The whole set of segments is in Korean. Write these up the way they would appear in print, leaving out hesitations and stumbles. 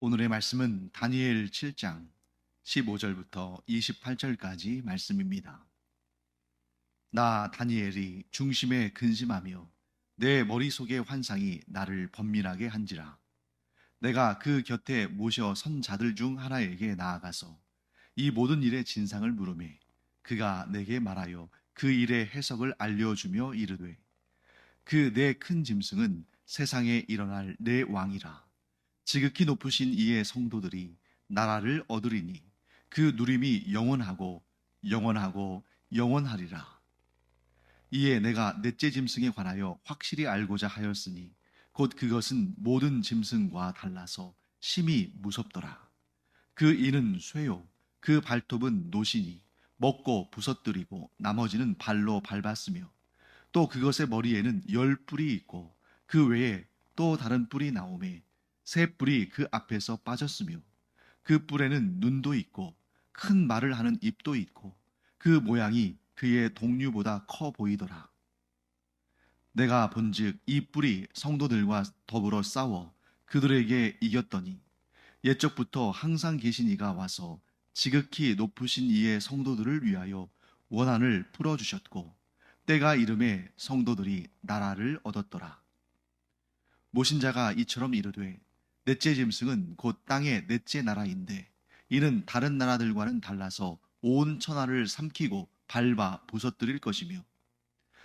오늘의 말씀은 다니엘 7장 15절부터 28절까지 말씀입니다. 나 다니엘이 중심에 근심하며 내 머릿속의 환상이 나를 번민하게 한지라. 내가 그 곁에 모셔 선 자들 중 하나에게 나아가서 이 모든 일의 진상을 물으매 그가 내게 말하여 그 일의 해석을 알려주며 이르되, 그 내 큰 짐승은 세상에 일어날 내 왕이라. 지극히 높으신 이의 성도들이 나라를 얻으리니 그 누림이 영원하고 영원하고 영원하리라. 이에 내가 넷째 짐승에 관하여 확실히 알고자 하였으니 곧 그것은 모든 짐승과 달라서 심히 무섭더라. 그 이는 쇠요, 그 발톱은 노시니 먹고 부서뜨리고 나머지는 발로 밟았으며, 또 그것의 머리에는 10뿔이 있고 그 외에 또 다른 뿔이 나오매 새 뿔이 그 앞에서 빠졌으며, 그 뿔에는 눈도 있고 큰 말을 하는 입도 있고 그 모양이 그의 동류보다 커 보이더라. 내가 본즉 이 뿔이 성도들과 더불어 싸워 그들에게 이겼더니, 옛적부터 항상 계신 이가 와서 지극히 높으신 이의 성도들을 위하여 원한을 풀어주셨고 때가 이름에 성도들이 나라를 얻었더라. 모신 자가 이처럼 이르되, 넷째 짐승은 곧 땅의 넷째 나라인데 이는 다른 나라들과는 달라서 온 천하를 삼키고 밟아 부서뜨릴 것이며,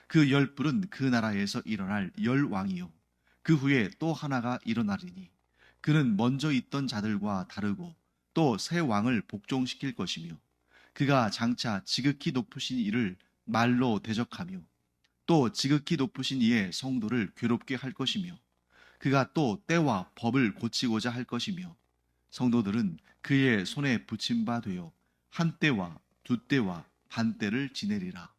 그 열 뿔은 그 나라에서 일어날 열 왕이요 그 후에 또 하나가 일어나리니 그는 먼저 있던 자들과 다르고 또 새 왕을 복종시킬 것이며, 그가 장차 지극히 높으신 이를 말로 대적하며 또 지극히 높으신 이의 성도를 괴롭게 할 것이며, 그가 또 때와 법을 고치고자 할 것이며, 성도들은 그의 손에 붙임 바 되어 한 때와 두 때와 반 때를 지내리라.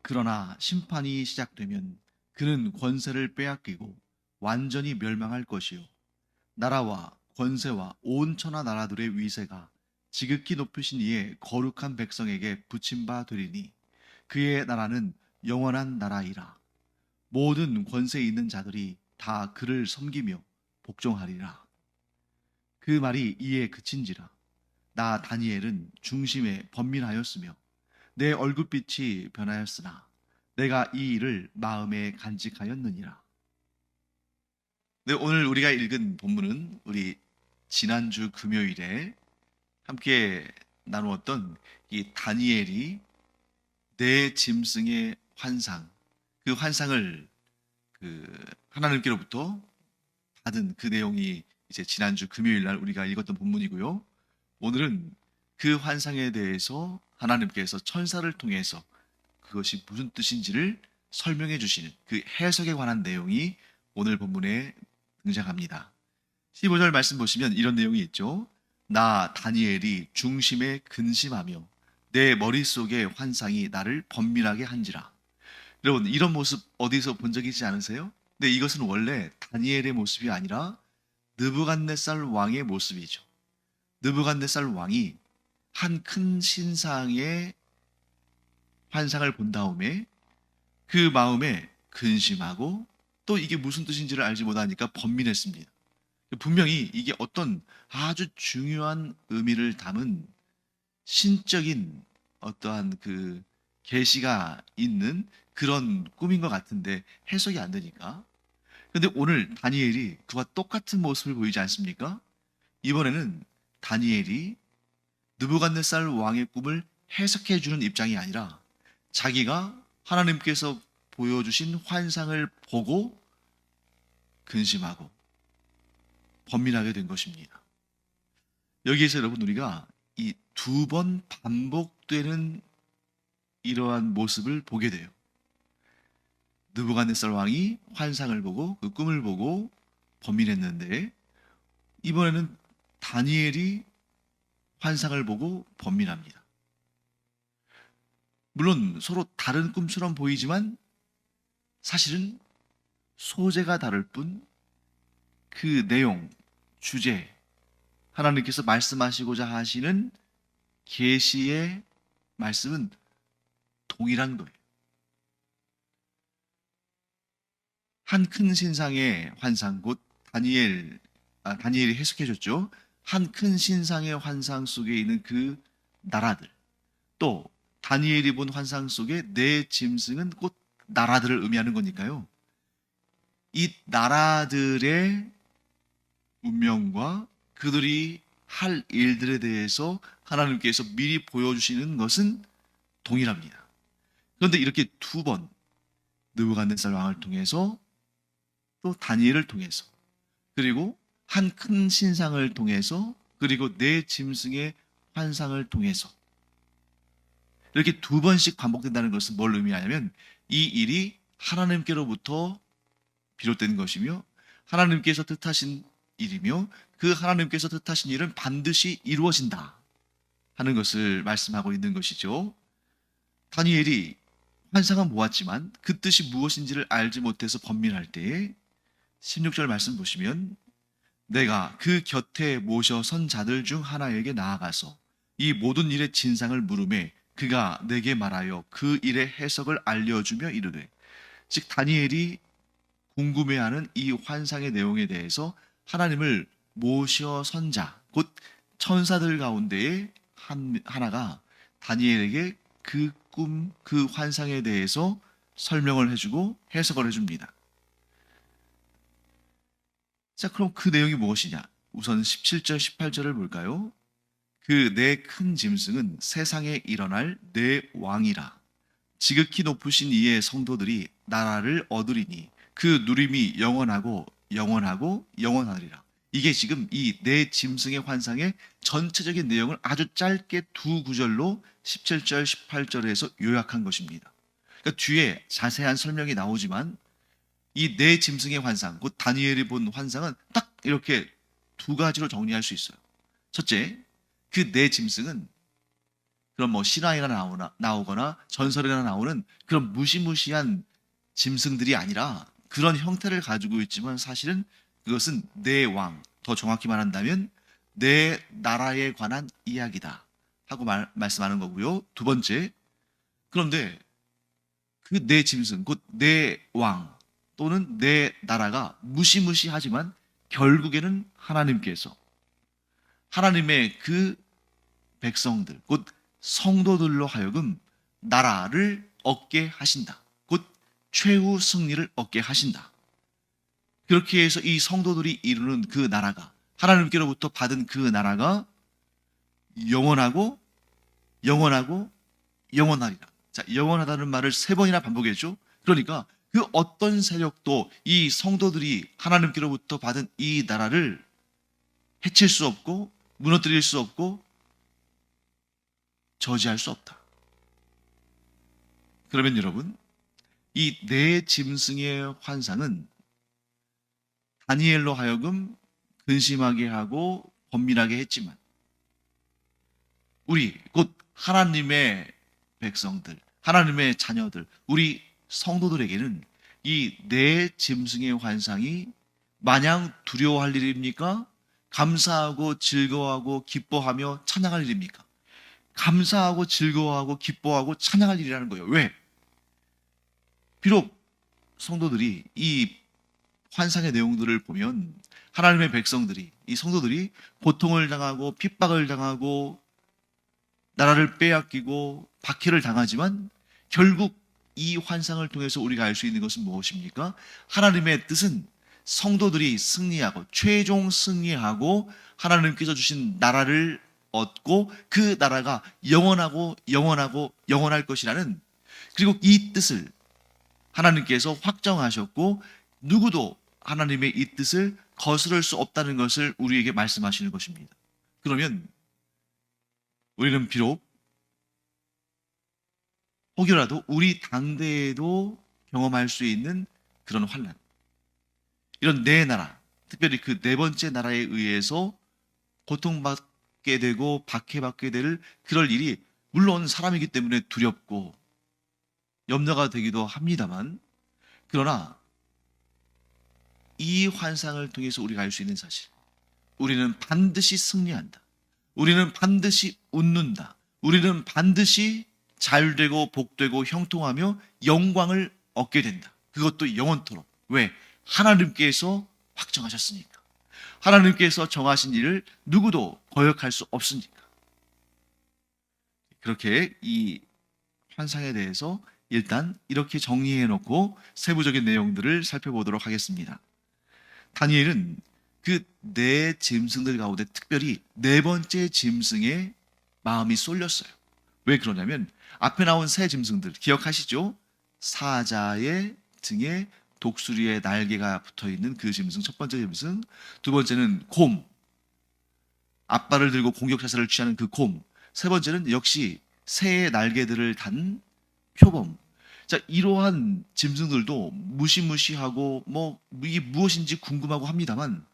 그러나 심판이 시작되면 그는 권세를 빼앗기고 완전히 멸망할 것이요 나라와 권세와 온 천하 나라들의 위세가 지극히 높으신 이의 거룩한 백성에게 붙임 바 되리니 그의 나라는 영원한 나라이라. 모든 권세 있는 자들이 다 그를 섬기며 복종하리라. 그 말이 이에 그친지라. 나 다니엘은 중심에 번민하였으며 내 얼굴빛이 변하였으나 내가 이 일을 마음에 간직하였느니라. 네, 오늘 우리가 읽은 본문은 우리 지난주 금요일에 함께 나누었던 이 다니엘이 네 짐승의 환상, 그 환상을 하나님께로부터 받은 그 내용이 이제 지난주 금요일 날 우리가 읽었던 본문이고요. 오늘은 그 환상에 대해서 하나님께서 천사를 통해서 그것이 무슨 뜻인지를 설명해 주시는 그 해석에 관한 내용이 오늘 본문에 등장합니다. 15절 말씀 보시면 이런 내용이 있죠. 나 다니엘이 중심에 근심하며 내 머릿속의 환상이 나를 번민하게 한지라. 여러분, 이런 모습 어디서 본 적 있지 않으세요? 근데 이것은 원래 다니엘의 모습이 아니라 느부갓네살 왕의 모습이죠. 느부갓네살 왕이 한 큰 신상의 환상을 본 다음에 그 마음에 근심하고 또 이게 무슨 뜻인지를 알지 못하니까 번민했습니다. 분명히 이게 어떤 아주 중요한 의미를 담은 신적인 어떠한 그 계시가 있는 그런 꿈인 것 같은데 해석이 안 되니까. 근데 오늘 다니엘이 그와 똑같은 모습을 보이지 않습니까? 이번에는 다니엘이 느부갓네살 왕의 꿈을 해석해 주는 입장이 아니라 자기가 하나님께서 보여주신 환상을 보고 근심하고 번민하게 된 것입니다. 여기에서 여러분, 우리가 이 두 번 반복되는 이러한 모습을 보게 돼요. 느부갓네살 왕이 환상을 보고 그 꿈을 보고 번민했는데, 이번에는 다니엘이 환상을 보고 번민합니다. 물론 서로 다른 꿈처럼 보이지만 사실은 소재가 다를 뿐 그 내용, 주제, 하나님께서 말씀하시고자 하시는 계시의 말씀은 동일한 거예요. 한 큰 신상의 환상, 곧 다니엘 다니엘이 해석해 줬죠. 한 큰 신상의 환상 속에 있는 그 나라들, 또 다니엘이 본 환상 속에 네 짐승은 곧 나라들을 의미하는 거니까요. 이 나라들의 운명과 그들이 할 일들에 대해서 하나님께서 미리 보여주시는 것은 동일합니다. 그런데 이렇게 두 번 느부갓네살 왕을 통해서, 또 다니엘을 통해서, 그리고 한 큰 신상을 통해서, 그리고 네 짐승의 환상을 통해서 이렇게 두 번씩 반복된다는 것은 뭘 의미하냐면, 이 일이 하나님께로부터 비롯된 것이며 하나님께서 뜻하신 일이며 그 하나님께서 뜻하신 일은 반드시 이루어진다 하는 것을 말씀하고 있는 것이죠. 다니엘이 환상은 보았지만 그 뜻이 무엇인지를 알지 못해서 번민할 때에 16절 말씀 보시면, 내가 그 곁에 모셔 선 자들 중 하나에게 나아가서 이 모든 일의 진상을 물으매 그가 내게 말하여 그 일의 해석을 알려주며 이르되, 즉 다니엘이 궁금해하는 이 환상의 내용에 대해서 하나님을 모셔 선자, 곧 천사들 가운데에 하나가 다니엘에게 그 꿈, 그 환상에 대해서 설명을 해주고 해석을 해줍니다. 자, 그럼 그 내용이 무엇이냐? 우선 17절, 18절을 볼까요? 그 네 큰 짐승은 세상에 일어날 네 왕이라. 지극히 높으신 이의 성도들이 나라를 얻으리니 그 누림이 영원하고 영원하고 영원하리라. 이게 지금 이 네 짐승의 환상의 전체적인 내용을 아주 짧게 두 구절로 17절, 18절에서 요약한 것입니다. 그러니까 뒤에 자세한 설명이 나오지만 이 네 짐승의 환상, 곧 다니엘이 본 환상은 딱 이렇게 두 가지로 정리할 수 있어요. 첫째, 그 네 짐승은 그런 뭐 신화에나 나오거나 전설에나 나오는 그런 무시무시한 짐승들이 아니라 그런 형태를 가지고 있지만 사실은 그것은 내 왕, 더 정확히 말한다면 내 나라에 관한 이야기다 하고 말씀하는 거고요. 두 번째, 그런데 그 내 짐승, 곧 내 왕 또는 내 나라가 무시무시하지만 결국에는 하나님께서 하나님의 그 백성들, 곧 성도들로 하여금 나라를 얻게 하신다. 곧 최후 승리를 얻게 하신다. 그렇게 해서 이 성도들이 이루는 그 나라가, 하나님께로부터 받은 그 나라가 영원하고 영원하고 영원하리라. 자, 영원하다는 말을 세 번이나 반복했죠. 그러니까 그 어떤 세력도 이 성도들이 하나님께로부터 받은 이 나라를 해칠 수 없고 무너뜨릴 수 없고 저지할 수 없다. 그러면 여러분, 이 네 짐승의 환상은 다니엘로 하여금 근심하게 하고 번민하게 했지만 우리 곧 하나님의 백성들, 하나님의 자녀들, 우리 성도들에게는 이 네 짐승의 환상이 마냥 두려워할 일입니까? 감사하고 즐거워하고 기뻐하며 찬양할 일입니까? 감사하고 즐거워하고 기뻐하고 찬양할 일이라는 거예요. 왜? 비록 성도들이 이 환상의 내용들을 보면 하나님의 백성들이, 이 성도들이 고통을 당하고 핍박을 당하고 나라를 빼앗기고 박해를 당하지만 결국 이 환상을 통해서 우리가 알 수 있는 것은 무엇입니까? 하나님의 뜻은 성도들이 승리하고 최종 승리하고 하나님께서 주신 나라를 얻고 그 나라가 영원하고 영원하고 영원할 것이라는, 그리고 이 뜻을 하나님께서 확정하셨고 누구도 하나님의 이 뜻을 거스를 수 없다는 것을 우리에게 말씀하시는 것입니다. 그러면 우리는 비록 혹여라도 우리 당대에도 경험할 수 있는 그런 환난, 이런 네 나라, 특별히 그 네 번째 나라에 의해서 고통받게 되고 박해받게 될 그럴 일이 물론 사람이기 때문에 두렵고 염려가 되기도 합니다만, 그러나 이 환상을 통해서 우리가 알 수 있는 사실, 우리는 반드시 승리한다. 우리는 반드시 웃는다. 우리는 반드시 잘되고 복되고 형통하며 영광을 얻게 된다. 그것도 영원토록. 왜? 하나님께서 확정하셨으니까. 하나님께서 정하신 일을 누구도 거역할 수 없으니까. 그렇게 이 환상에 대해서 일단 이렇게 정리해 놓고 세부적인 내용들을 살펴보도록 하겠습니다. 다니엘은 그 네 짐승들 가운데 특별히 네 번째 짐승에 마음이 쏠렸어요. 왜 그러냐면 앞에 나온 새 짐승들 기억하시죠? 사자의 등에 독수리의 날개가 붙어 있는 그 짐승, 첫 번째 짐승. 두 번째는 곰, 앞발을 들고 공격 자세를 취하는 그 곰. 세 번째는 역시 새의 날개들을 단 표범. 자, 이러한 짐승들도 무시무시하고 이게 무엇인지 궁금하고 합니다만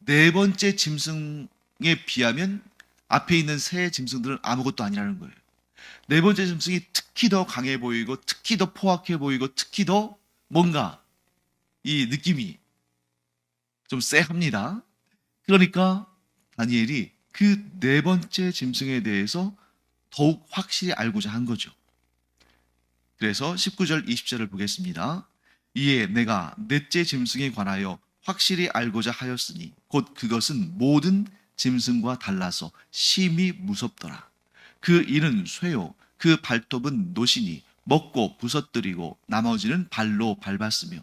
네 번째 짐승에 비하면 앞에 있는 새 짐승들은 아무것도 아니라는 거예요. 네 번째 짐승이 특히 더 강해 보이고 특히 더 포악해 보이고 특히 더 뭔가 이 느낌이 좀 쎄합니다. 그러니까 다니엘이 그 네 번째 짐승에 대해서 더욱 확실히 알고자 한 거죠. 그래서 19절 20절을 보겠습니다. 이에 내가 넷째 짐승에 관하여 확실히 알고자 하였으니 곧 그것은 모든 짐승과 달라서 심히 무섭더라. 그 이는 쇠요 그 발톱은 노시니 먹고 부서뜨리고 나머지는 발로 밟았으며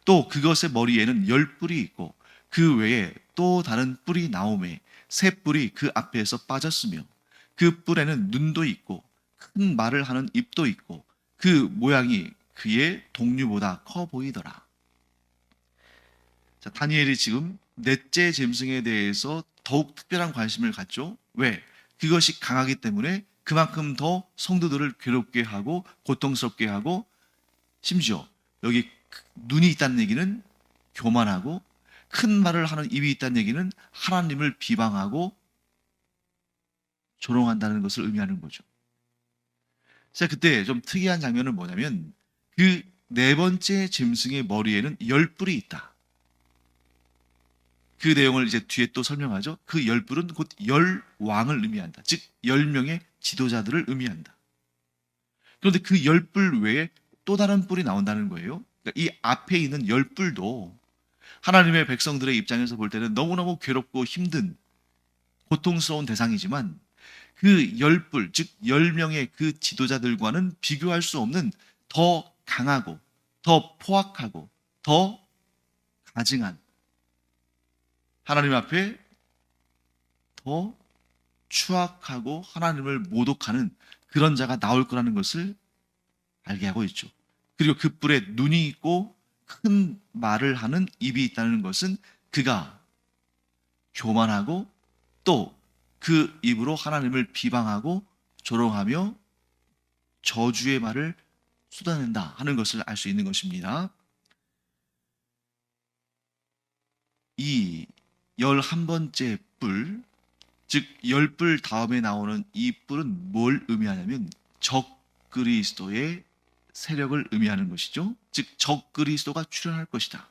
또 그것의 머리에는 10뿔이 있고 그 외에 또 다른 뿔이 나오매 새 뿔이 그 앞에서 빠졌으며 그 뿔에는 눈도 있고 큰 말을 하는 입도 있고 그 모양이 그의 동류보다 커 보이더라. 자, 다니엘이 지금 넷째 짐승에 대해서 더욱 특별한 관심을 갖죠. 왜? 그것이 강하기 때문에 그만큼 더 성도들을 괴롭게 하고 고통스럽게 하고 심지어 여기 눈이 있다는 얘기는 교만하고 큰 말을 하는 입이 있다는 얘기는 하나님을 비방하고 조롱한다는 것을 의미하는 거죠. 자, 그때 좀 특이한 장면은 뭐냐면 그 네 번째 짐승의 머리에는 10뿔이 있다. 그 내용을 이제 뒤에 또 설명하죠. 그 10뿔은 곧 10왕을 의미한다. 즉 10명의 지도자들을 의미한다. 그런데 그 10뿔 외에 또 다른 뿔이 나온다는 거예요. 그러니까 이 앞에 있는 10뿔도 하나님의 백성들의 입장에서 볼 때는 너무너무 괴롭고 힘든 고통스러운 대상이지만 그 10뿔, 즉 10명의 그 지도자들과는 비교할 수 없는 더 강하고 더 포악하고 더 가증한 하나님 앞에 더 추악하고 하나님을 모독하는 그런 자가 나올 거라는 것을 알게 하고 있죠. 그리고 그 뿔에 눈이 있고 큰 말을 하는 입이 있다는 것은 그가 교만하고 또 그 입으로 하나님을 비방하고 조롱하며 저주의 말을 쏟아낸다 하는 것을 알 수 있는 것입니다. 이 11번째 뿔, 즉 10뿔 다음에 나오는 이 뿔은 뭘 의미하냐면 적그리스도의 세력을 의미하는 것이죠. 즉 적그리스도가 출현할 것이다.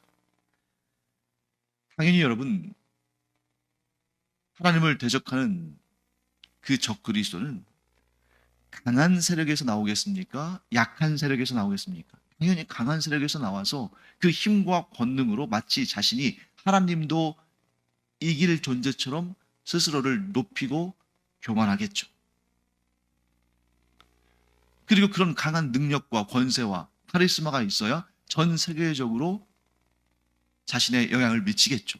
당연히 여러분 하나님을 대적하는 그 적그리스도는 강한 세력에서 나오겠습니까? 약한 세력에서 나오겠습니까? 당연히 강한 세력에서 나와서 그 힘과 권능으로 마치 자신이 하나님도 이길 존재처럼 스스로를 높이고 교만하겠죠. 그리고 그런 강한 능력과 권세와 카리스마가 있어야 전 세계적으로 자신의 영향을 미치겠죠.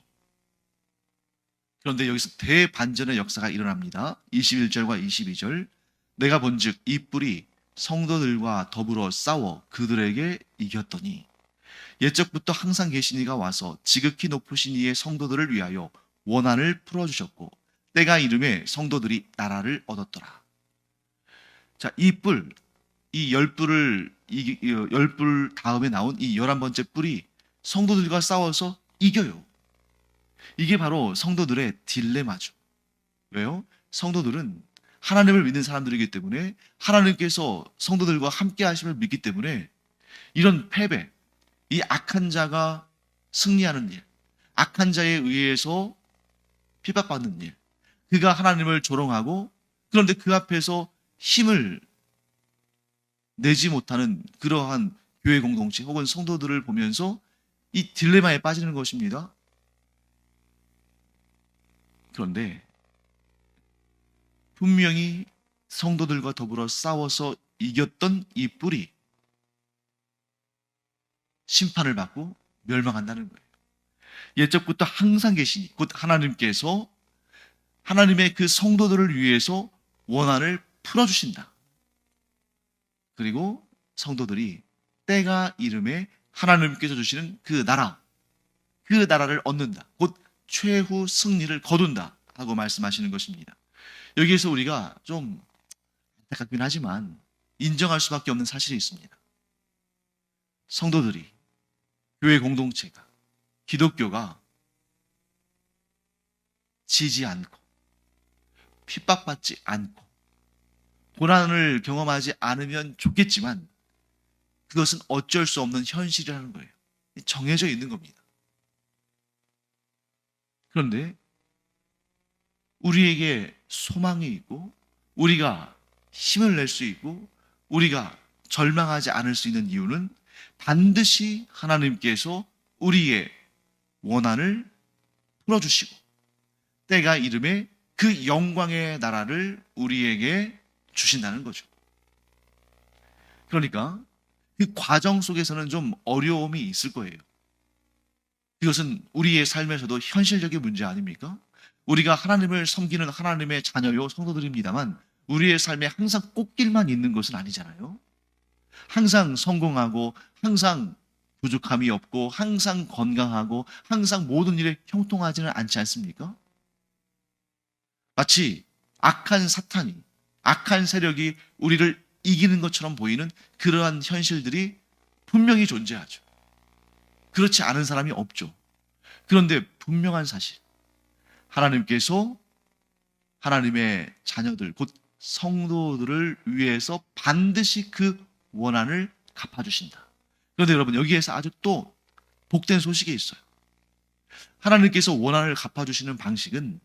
그런데 여기서 대반전의 역사가 일어납니다. 21절과 22절. 내가 본즉 이 뿔이 성도들과 더불어 싸워 그들에게 이겼더니 옛적부터 항상 계신 이가 와서 지극히 높으신 이의 성도들을 위하여 원한을 풀어주셨고 때가 이름에 성도들이 나라를 얻었더라. 자, 이 뿔, 이 10뿔을 이 10뿔 다음에 나온 이 11번째 뿔이 성도들과 싸워서 이겨요. 이게 바로 성도들의 딜레마죠. 왜요? 성도들은 하나님을 믿는 사람들이기 때문에 하나님께서 성도들과 함께 하심을 믿기 때문에 이런 패배, 이 악한 자가 승리하는 일, 악한 자에 의해서 핍박받는 일, 그가 하나님을 조롱하고 그런데 그 앞에서 힘을 내지 못하는 그러한 교회 공동체 혹은 성도들을 보면서 이 딜레마에 빠지는 것입니다. 그런데 분명히 성도들과 더불어 싸워서 이겼던 이 뿔이 심판을 받고 멸망한다는 거예요. 옛적부터 항상 계시니 곧 하나님께서 하나님의 그 성도들을 위해서 원한을 풀어주신다. 그리고 성도들이 때가 이름에 하나님께서 주시는 그 나라를 얻는다. 곧 최후 승리를 거둔다 하고 말씀하시는 것입니다. 여기에서 우리가 좀 안타깝긴 하지만 인정할 수밖에 없는 사실이 있습니다. 성도들이, 교회 공동체가, 기독교가 지지 않고 핍박받지 않고 고난을 경험하지 않으면 좋겠지만 그것은 어쩔 수 없는 현실이라는 거예요. 정해져 있는 겁니다. 그런데 우리에게 소망이 있고 우리가 힘을 낼 수 있고 우리가 절망하지 않을 수 있는 이유는 반드시 하나님께서 우리의 원한을 풀어주시고 때가 이름에 그 영광의 나라를 우리에게 주신다는 거죠. 그러니까 그 과정 속에서는 좀 어려움이 있을 거예요. 이것은 우리의 삶에서도 현실적인 문제 아닙니까? 우리가 하나님을 섬기는 하나님의 자녀요 성도들입니다만 우리의 삶에 항상 꽃길만 있는 것은 아니잖아요. 항상 성공하고 항상 부족함이 없고 항상 건강하고 항상 모든 일에 형통하지는 않지 않습니까? 마치 악한 사탄이, 악한 세력이 우리를 이기는 것처럼 보이는 그러한 현실들이 분명히 존재하죠. 그렇지 않은 사람이 없죠. 그런데 분명한 사실, 하나님께서 하나님의 자녀들, 곧 성도들을 위해서 반드시 그 원한을 갚아주신다. 그런데 여러분, 여기에서 아주 또 복된 소식이 있어요. 하나님께서 원한을 갚아주시는 방식은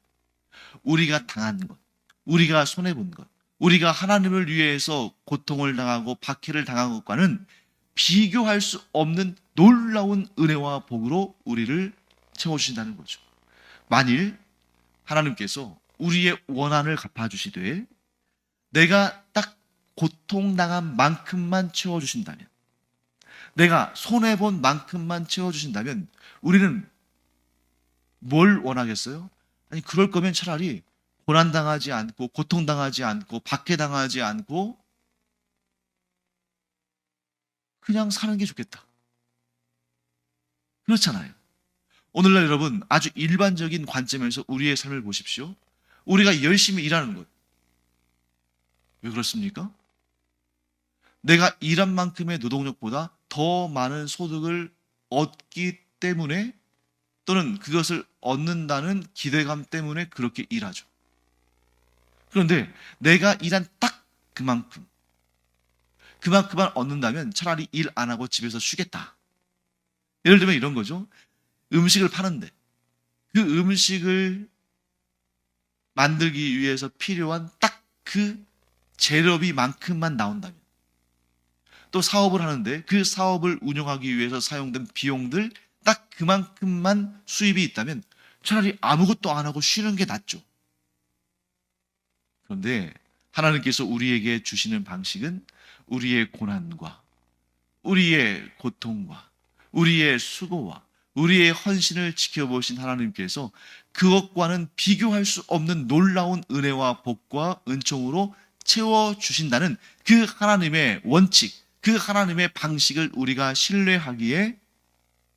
우리가 당한 것, 우리가 손해본 것, 우리가 하나님을 위해서 고통을 당하고 박해를 당한 것과는 비교할 수 없는 놀라운 은혜와 복으로 우리를 채워주신다는 거죠. 만일 하나님께서 우리의 원한을 갚아주시되 내가 딱 고통당한 만큼만 채워주신다면, 내가 손해본 만큼만 채워주신다면 우리는 뭘 원하겠어요? 아니, 그럴 거면 차라리 고난당하지 않고 고통당하지 않고 박해당하지 않고 그냥 사는 게 좋겠다. 그렇잖아요. 오늘날 여러분, 아주 일반적인 관점에서 우리의 삶을 보십시오. 우리가 열심히 일하는 것. 왜 그렇습니까? 내가 일한 만큼의 노동력보다 더 많은 소득을 얻기 때문에 또는 그것을 얻는다는 기대감 때문에 그렇게 일하죠. 그런데 내가 일한 딱 그만큼만 얻는다면 차라리 일 안 하고 집에서 쉬겠다. 예를 들면 이런 거죠. 음식을 파는데 그 음식을 만들기 위해서 필요한 딱 그 재료비만큼만 나온다면, 또 사업을 하는데 그 사업을 운영하기 위해서 사용된 비용들 딱 그만큼만 수입이 있다면 차라리 아무것도 안 하고 쉬는 게 낫죠. 그런데 하나님께서 우리에게 주시는 방식은 우리의 고난과 우리의 고통과 우리의 수고와 우리의 헌신을 지켜보신 하나님께서 그것과는 비교할 수 없는 놀라운 은혜와 복과 은총으로 채워주신다는 그 하나님의 원칙, 그 하나님의 방식을 우리가 신뢰하기에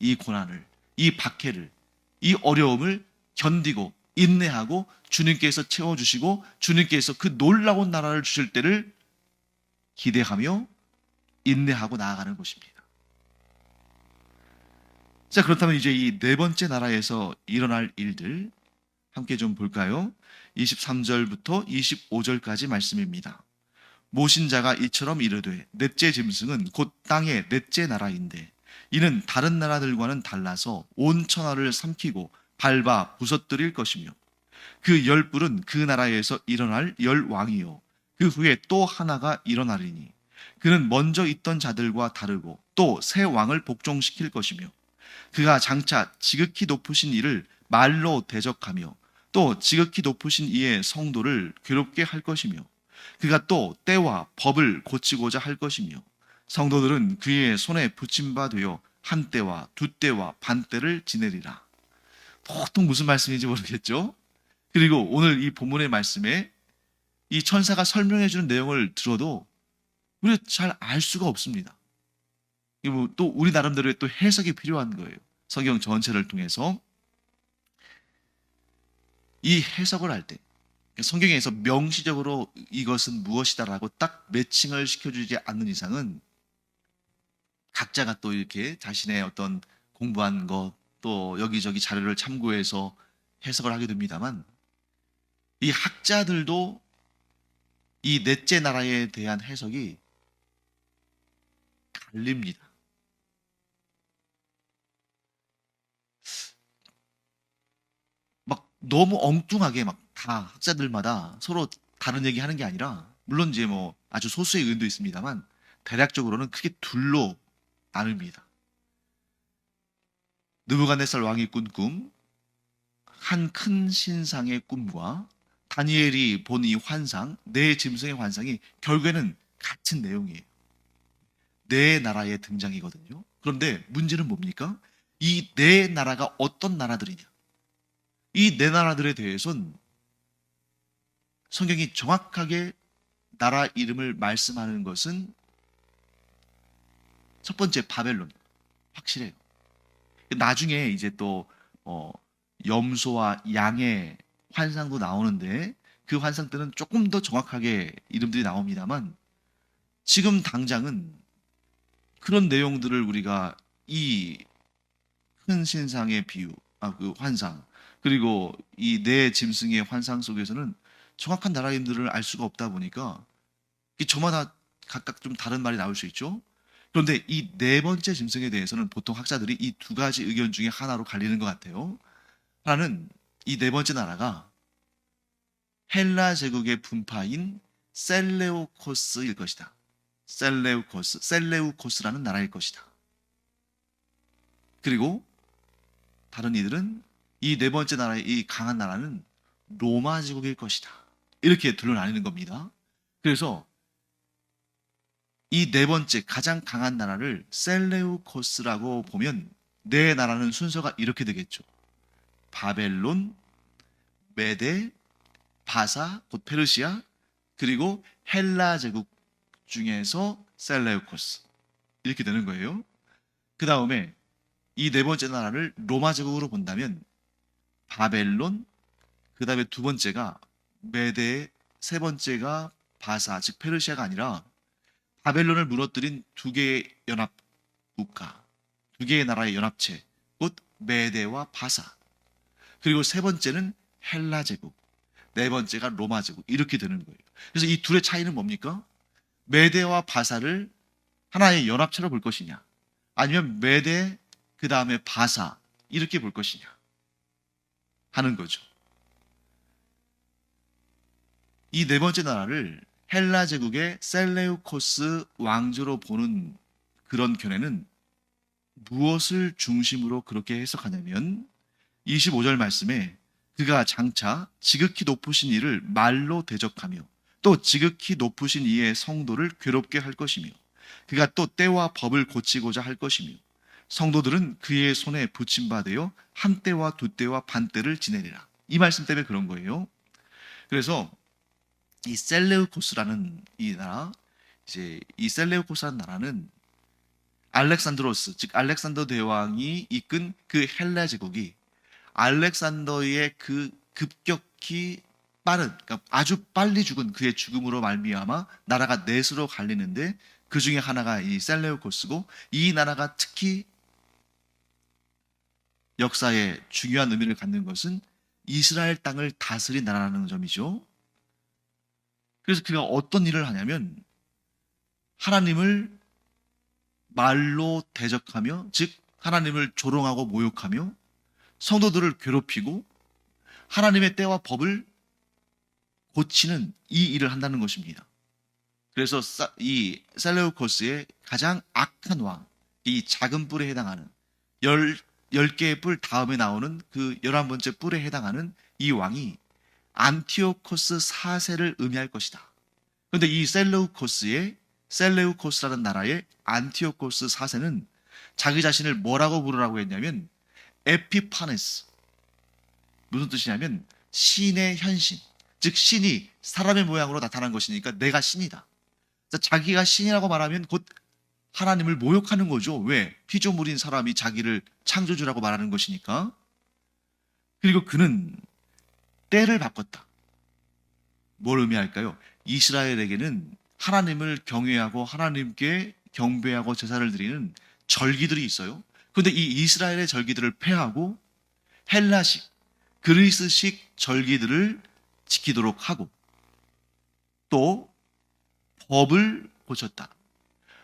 이 고난을, 이 박해를, 이 어려움을 견디고 인내하고 주님께서 채워주시고 주님께서 그 놀라운 나라를 주실 때를 기대하며 인내하고 나아가는 것입니다. 자, 그렇다면 이제 이 네 번째 나라에서 일어날 일들 함께 좀 볼까요? 23절부터 25절까지 말씀입니다. 모신 자가 이처럼 이르되 넷째 짐승은 곧 땅의 넷째 나라인데 이는 다른 나라들과는 달라서 온 천하를 삼키고 밟아 부서뜨릴 것이며 그 열뿔은 그 나라에서 일어날 열왕이요 그 후에 또 하나가 일어나리니 그는 먼저 있던 자들과 다르고 또 새 왕을 복종시킬 것이며 그가 장차 지극히 높으신 이를 말로 대적하며 또 지극히 높으신 이의 성도를 괴롭게 할 것이며 그가 또 때와 법을 고치고자 할 것이며 성도들은 그의 손에 붙임 바 되어 한 때와 두 때와 반 때를 지내리라. 보통 무슨 말씀인지 모르겠죠? 그리고 오늘 이 본문의 말씀에 이 천사가 설명해 주는 내용을 들어도 우리가 잘 알 수가 없습니다. 또 우리 나름대로의 또 해석이 필요한 거예요. 성경 전체를 통해서 이 해석을 할 때 성경에서 명시적으로 이것은 무엇이다라고 딱 매칭을 시켜주지 않는 이상은 각자가 또 이렇게 자신의 어떤 공부한 것 또 여기저기 자료를 참고해서 해석을 하게 됩니다만 이 학자들도 이 넷째 나라에 대한 해석이 갈립니다. 막 너무 엉뚱하게 막 다 학자들마다 서로 다른 얘기 하는 게 아니라 물론 이제 뭐 아주 소수의 의견도 있습니다만 대략적으로는 크게 둘로 나눕니다. 느부갓네살 왕이 꾼 꿈, 한 큰 신상의 꿈과 다니엘이 본 이 환상, 네 짐승의 환상이 결국에는 같은 내용이에요. 네 나라의 등장이거든요. 그런데 문제는 뭡니까? 이 네 나라가 어떤 나라들이냐? 이 네 나라들에 대해서는 성경이 정확하게 나라 이름을 말씀하는 것은 첫 번째 바벨론, 확실해요. 나중에 이제 또 염소와 양의 환상도 나오는데 그 환상 때는 조금 더 정확하게 이름들이 나옵니다만 지금 당장은 그런 내용들을 우리가 이 큰 신상의 비유, 그 환상, 그리고 이 네 짐승의 환상 속에서는 정확한 나라 이름들을 알 수가 없다 보니까 저마다 각각 좀 다른 말이 나올 수 있죠. 그런데 이 네 번째 짐승에 대해서는 보통 학자들이 이 두 가지 의견 중에 하나로 갈리는 것 같아요. 하나는 이 네 번째 나라가 헬라 제국의 분파인 셀레우코스일 것이다. 셀레우코스라는 나라일 것이다. 그리고 다른 이들은 이 네 번째 나라의 이 강한 나라는 로마 제국일 것이다. 이렇게 둘로 나뉘는 겁니다. 그래서 이 네 번째 가장 강한 나라를 셀레우코스라고 보면 네 나라는 순서가 이렇게 되겠죠. 바벨론, 메데, 바사, 곧 페르시아, 그리고 헬라 제국 중에서 셀레우코스 이렇게 되는 거예요. 그 다음에 이 네 번째 나라를 로마 제국으로 본다면 바벨론, 그 다음에 두 번째가 메데, 세 번째가 바사, 즉 페르시아가 아니라 바벨론을 무너뜨린 두 개의 연합 국가, 두 개의 나라의 연합체, 곧 메데와 바사. 그리고 세 번째는 헬라 제국, 네 번째가 로마 제국 이렇게 되는 거예요. 그래서 이 둘의 차이는 뭡니까? 메데와 바사를 하나의 연합체로 볼 것이냐, 아니면 메데 그 다음에 바사 이렇게 볼 것이냐 하는 거죠. 이 네 번째 나라를 헬라 제국의 셀레우코스 왕조로 보는 그런 견해는 무엇을 중심으로 그렇게 해석하냐면 25절 말씀에 그가 장차 지극히 높으신 이를 말로 대적하며 또 지극히 높으신 이의 성도를 괴롭게 할 것이며 그가 또 때와 법을 고치고자 할 것이며 성도들은 그의 손에 붙임받으여 한 때와 두 때와 반 때를 지내리라. 이 말씀 때문에 그런 거예요. 그래서 이 셀레우코스라는 이 나라, 이제 이 셀레우코스라는 나라는 알렉산드로스, 즉 알렉산더 대왕이 이끈 그 헬라 제국이 알렉산더의 그 급격히 빠른, 그러니까 아주 빨리 죽은 그의 죽음으로 말미암아 나라가 넷으로 갈리는데 그 중에 하나가 이 셀레우코스고 이 나라가 특히 역사에 중요한 의미를 갖는 것은 이스라엘 땅을 다스린 나라라는 점이죠. 그래서 그가 어떤 일을 하냐면 하나님을 말로 대적하며, 즉 하나님을 조롱하고 모욕하며 성도들을 괴롭히고 하나님의 때와 법을 고치는 이 일을 한다는 것입니다. 그래서 이 셀레우코스의 가장 악한 왕, 이 작은 뿔에 해당하는 10개의 뿔 다음에 나오는 그 11번째 뿔에 해당하는 이 왕이 안티오코스 4세를 의미할 것이다. 그런데 이 셀레우코스라는 나라의 안티오코스 4세는 자기 자신을 뭐라고 부르라고 했냐면 에피파네스. 무슨 뜻이냐면 신의 현신. 즉 신이 사람의 모양으로 나타난 것이니까 내가 신이다. 자기가 신이라고 말하면 곧 하나님을 모욕하는 거죠. 왜? 피조물인 사람이 자기를 창조주라고 말하는 것이니까. 그리고 그는 때를 바꿨다. 뭘 의미할까요? 이스라엘에게는 하나님을 경외하고 하나님께 경배하고 제사를 드리는 절기들이 있어요. 그런데 이 이스라엘의 절기들을 폐하고 헬라식, 그리스식 절기들을 지키도록 하고 또 법을 고쳤다.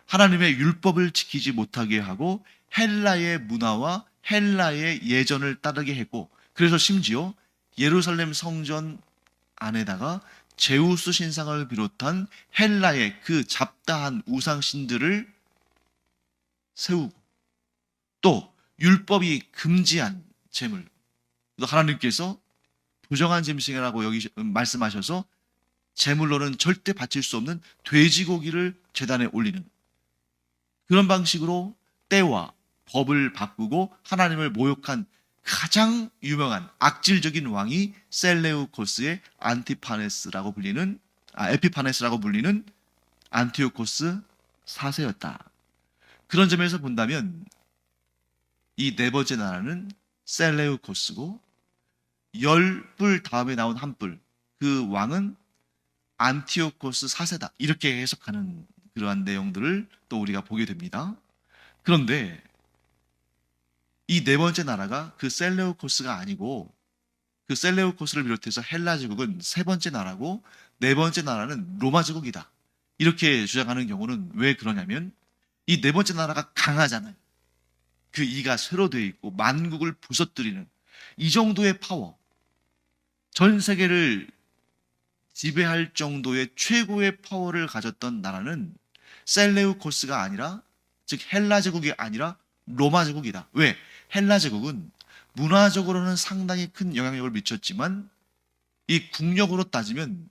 하나님의 율법을 지키지 못하게 하고 헬라의 문화와 헬라의 예전을 따르게 했고, 그래서 심지어 예루살렘 성전 안에다가 제우스 신상을 비롯한 헬라의 그 잡다한 우상신들을 세우고 또 율법이 금지한 제물, 하나님께서 부정한 짐승이라고 여기 말씀하셔서 제물로는 절대 바칠 수 없는 돼지고기를 제단에 올리는 그런 방식으로 때와 법을 바꾸고 하나님을 모욕한 가장 유명한 악질적인 왕이 셀레우코스의 에피파네스라고 불리는 안티오코스 4세였다. 그런 점에서 본다면 이 네 번째 나라는 셀레우코스고 10뿔 다음에 나온 한 뿔, 그 왕은 안티오코스 4세다. 이렇게 해석하는 그러한 내용들을 또 우리가 보게 됩니다. 그런데 이 네 번째 나라가 그 셀레우코스가 아니고 그 셀레우코스를 비롯해서 헬라 제국은 세 번째 나라고 네 번째 나라는 로마 제국이다. 이렇게 주장하는 경우는 왜 그러냐면 이 네 번째 나라가 강하잖아요. 그 이가 쇠로 되어 있고 만국을 부서뜨리는 이 정도의 파워, 전 세계를 지배할 정도의 최고의 파워를 가졌던 나라는 셀레우코스가 아니라, 즉 헬라 제국이 아니라 로마 제국이다. 왜? 헬라 제국은 문화적으로는 상당히 큰 영향력을 미쳤지만 이 국력으로 따지면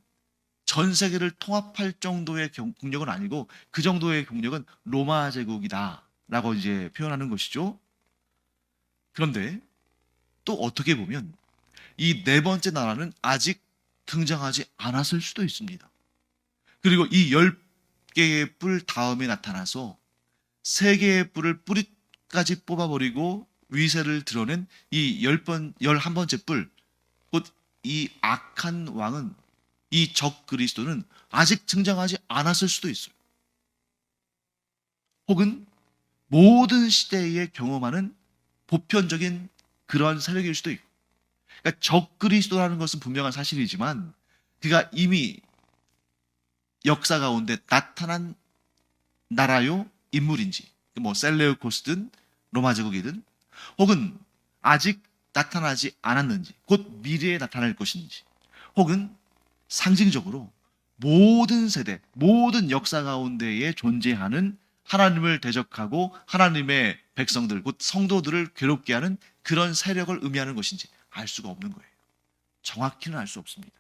전 세계를 통합할 정도의 국력은 아니고 그 정도의 국력은 로마 제국이다 라고 이제 표현하는 것이죠. 그런데 또 어떻게 보면 이 네 번째 나라는 아직 등장하지 않았을 수도 있습니다. 그리고 이 10개의 뿔 다음에 나타나서 3개의 뿔을 뿌리까지 뽑아버리고 위세를 드러낸 이 11번째 뿔, 곧 이 악한 왕은, 이 적 그리스도는 아직 등장하지 않았을 수도 있어요. 혹은 모든 시대에 경험하는 보편적인 그런 세력일 수도 있고, 그러니까 적 그리스도라는 것은 분명한 사실이지만 그가 이미 역사 가운데 나타난 나라요 인물인지, 뭐 셀레우코스든 로마 제국이든, 혹은 아직 나타나지 않았는지, 곧 미래에 나타날 것인지, 혹은 상징적으로 모든 세대, 모든 역사 가운데에 존재하는 하나님을 대적하고 하나님의 백성들, 곧 성도들을 괴롭게 하는 그런 세력을 의미하는 것인지 알 수가 없는 거예요. 정확히는 알 수 없습니다.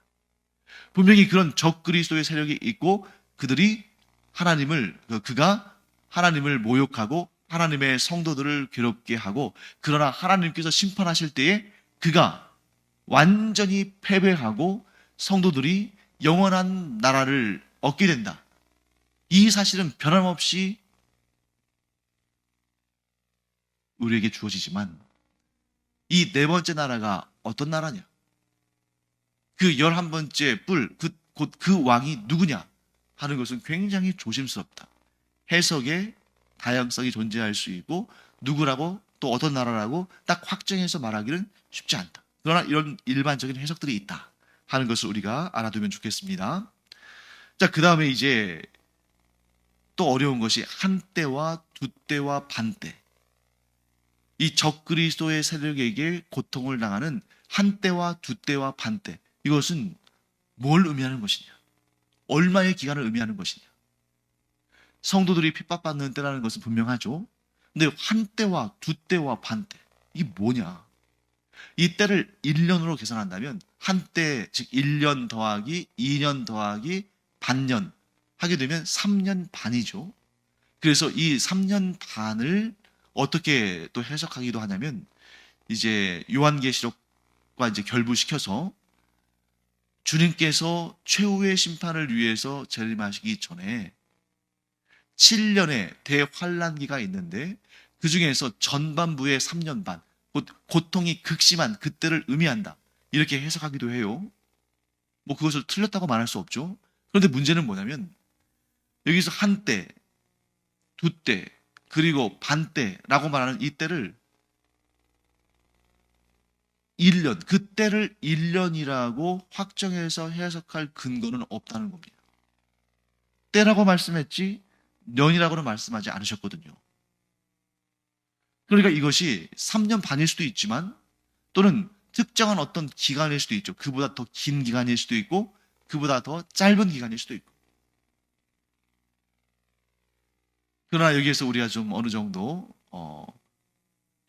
분명히 그런 적 그리스도의 세력이 있고 그가 하나님을 모욕하고 하나님의 성도들을 괴롭게 하고, 그러나 하나님께서 심판하실 때에 그가 완전히 패배하고 성도들이 영원한 나라를 얻게 된다. 이 사실은 변함없이 우리에게 주어지지만 이 네 번째 나라가 어떤 나라냐? 그 11번째 뿔, 곧 그 왕이 누구냐 하는 것은 굉장히 조심스럽다. 해석에 다양성이 존재할 수 있고 누구라고 또 어떤 나라라고 딱 확정해서 말하기는 쉽지 않다. 그러나 이런 일반적인 해석들이 있다 하는 것을 우리가 알아두면 좋겠습니다. 자, 그 다음에 이제 또 어려운 것이 한때와 두때와 반때. 이 적그리스도의 세력에게 고통을 당하는 한때와 두때와 반때. 이것은 뭘 의미하는 것이냐? 얼마의 기간을 의미하는 것이냐? 성도들이 핍박받는 때라는 것은 분명하죠. 근데 한때와 두때와 반때, 이게 뭐냐? 이 때를 1년으로 계산한다면 한때 즉 1년 더하기 2년 더하기 반년 하게 되면 3년 반이죠. 그래서 이 3년 반을 어떻게 또 해석하기도 하냐면 이제 요한계시록과 이제 결부시켜서 주님께서 최후의 심판을 위해서 재림하시기 전에 7년의 대환란기가 있는데 그 중에서 전반부의 3년 반, 곧 고통이 극심한 그때를 의미한다. 이렇게 해석하기도 해요. 뭐 그것을 틀렸다고 말할 수 없죠. 그런데 문제는 뭐냐면 여기서 한때, 두때, 그리고 반때라고 말하는 이 때를 1년, 그때를 1년이라고 확정해서 해석할 근거는 없다는 겁니다. 때라고 말씀했지 년이라고는 말씀하지 않으셨거든요. 그러니까 이것이 3년 반일 수도 있지만 또는 특정한 어떤 기간일 수도 있죠. 그보다 더 긴 기간일 수도 있고 그보다 더 짧은 기간일 수도 있고. 그러나 여기에서 우리가 좀 어느 정도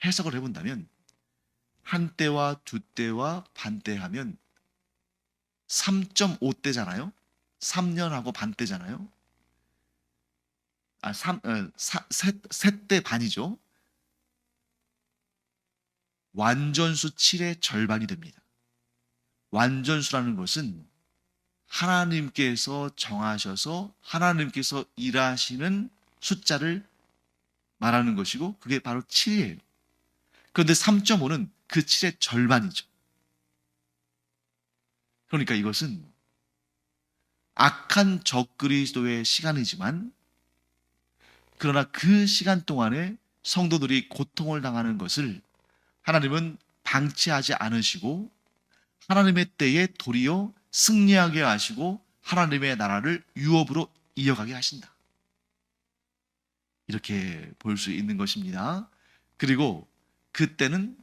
해석을 해본다면 한때와 두때와 반때 하면 3.5때잖아요. 3년하고 반때잖아요. 세때 반이죠. 완전수 7의 절반이 됩니다. 완전수라는 것은 하나님께서 정하셔서 하나님께서 일하시는 숫자를 말하는 것이고 그게 바로 7이에요. 그런데 3.5는 그 7의 절반이죠. 그러니까 이것은 악한 적그리스도의 시간이지만 그러나 그 시간 동안에 성도들이 고통을 당하는 것을 하나님은 방치하지 않으시고 하나님의 때에 도리어 승리하게 하시고 하나님의 나라를 유업으로 이어가게 하신다. 이렇게 볼 수 있는 것입니다. 그리고 그때는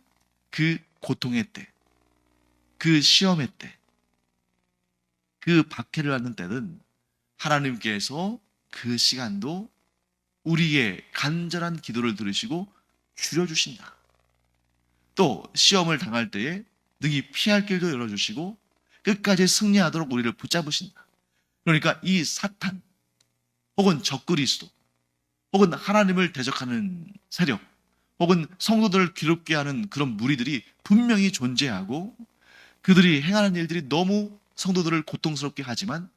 그 고통의 때, 그 시험의 때, 그 박해를 하는 때는 하나님께서 그 시간도 우리의 간절한 기도를 들으시고 줄여주신다. 또 시험을 당할 때에 능히 피할 길도 열어주시고 끝까지 승리하도록 우리를 붙잡으신다. 그러니까 이 사탄 혹은 적그리스도 혹은 하나님을 대적하는 세력 혹은 성도들을 괴롭게 하는 그런 무리들이 분명히 존재하고 그들이 행하는 일들이 너무 성도들을 고통스럽게 하지만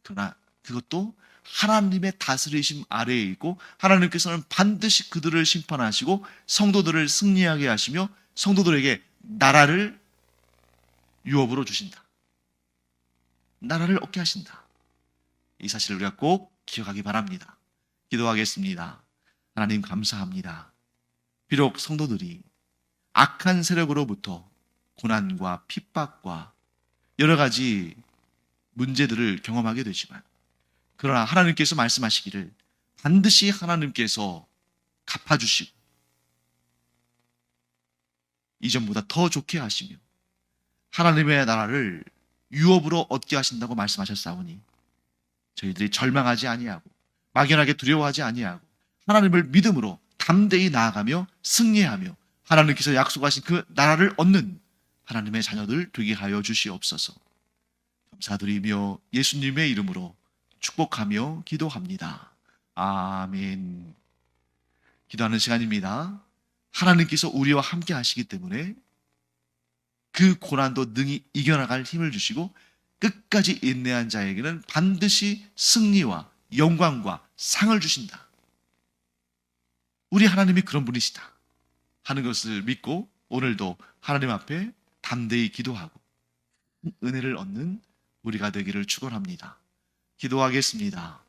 그러나 그것도 하나님의 다스리심 아래에 있고 하나님께서는 반드시 그들을 심판하시고 성도들을 승리하게 하시며 성도들에게 나라를 유업으로 주신다. 나라를 얻게 하신다. 이 사실을 우리가 꼭 기억하기 바랍니다. 기도하겠습니다. 하나님 감사합니다. 비록 성도들이 악한 세력으로부터 고난과 핍박과 여러 가지 문제들을 경험하게 되지만 그러나 하나님께서 말씀하시기를 반드시 하나님께서 갚아주시고 이전보다 더 좋게 하시며 하나님의 나라를 유업으로 얻게 하신다고 말씀하셨사오니 저희들이 절망하지 아니하고 막연하게 두려워하지 아니하고 하나님을 믿음으로 담대히 나아가며 승리하며 하나님께서 약속하신 그 나라를 얻는 하나님의 자녀들 되게 하여 주시옵소서. 감사드리며 예수님의 이름으로 축복하며 기도합니다. 아멘. 기도하는 시간입니다. 하나님께서 우리와 함께 하시기 때문에 그 고난도 능히 이겨나갈 힘을 주시고 끝까지 인내한 자에게는 반드시 승리와 영광과 상을 주신다. 우리 하나님이 그런 분이시다 하는 것을 믿고 오늘도 하나님 앞에 담대히 기도하고 은혜를 얻는 우리가 되기를 축원합니다. 기도하겠습니다.